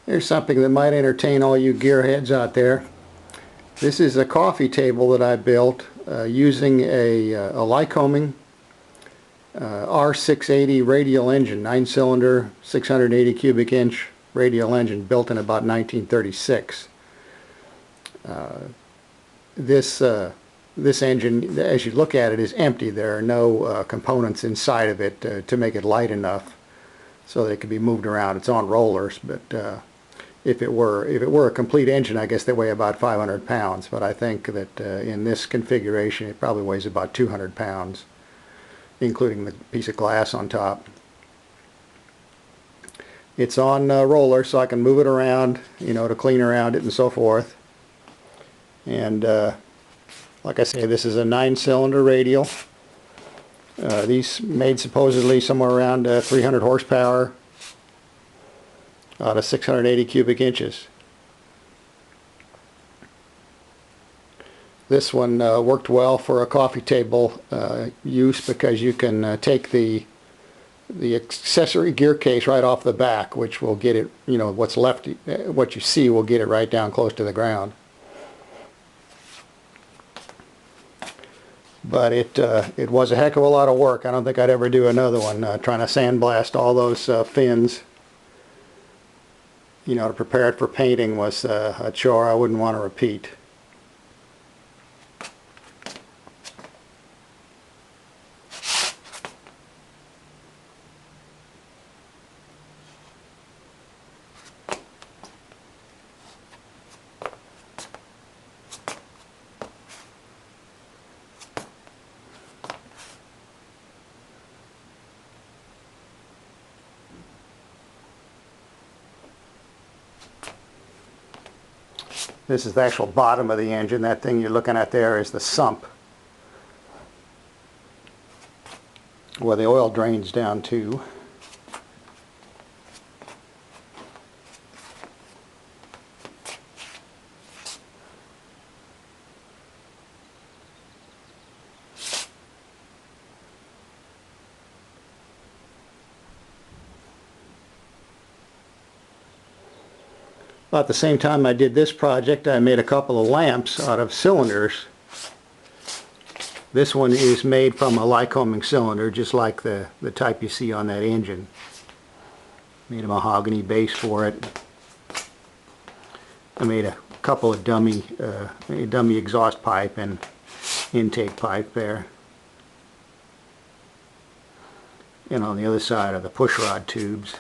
Here's something that might entertain all you gearheads out there. This is a coffee table that I built using a Lycoming R680 radial engine, 9-cylinder, 680 cubic inch radial engine, built in about 1936. This engine, as you look at it, is empty. There are no components inside of it to make it light enough so that it can be moved around. It's on rollers, but if it were a complete engine, I guess they weigh about 500 pounds. But I think that in this configuration, it probably weighs about 200 pounds, including the piece of glass on top. It's on roller, so I can move it around, you know, to clean around it and so forth. And like I say, this is a 9-cylinder radial. These made supposedly somewhere around 300 horsepower out of 680 cubic inches. This one worked well for a coffee table use because you can take the accessory gear case right off the back, which will get it, you know, what's left, what you see will get it right down close to the ground. But it was a heck of a lot of work. I don't think I'd ever do another one. Trying to sandblast all those fins, you know, to prepare it for painting was a chore I wouldn't want to repeat. This is the actual bottom of the engine. That thing you're looking at there is the sump, where the oil drains down to. About the same time I did this project, I made a couple of lamps out of cylinders. This one is made from a Lycoming cylinder, just like the type you see on that engine. Made a mahogany base for it. I made a couple of dummy exhaust pipe and intake pipe there. And on the other side are the push rod tubes.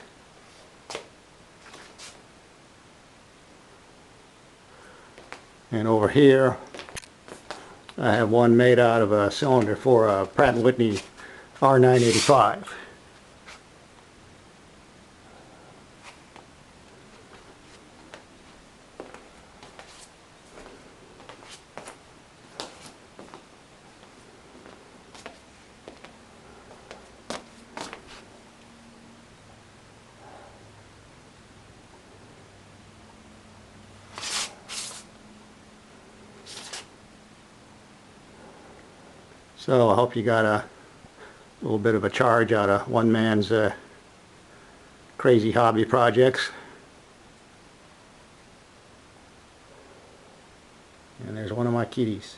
And over here I have one made out of a cylinder for a Pratt & Whitney R985. So I hope you got a little bit of a charge out of one man's crazy hobby projects. And there's one of my kitties.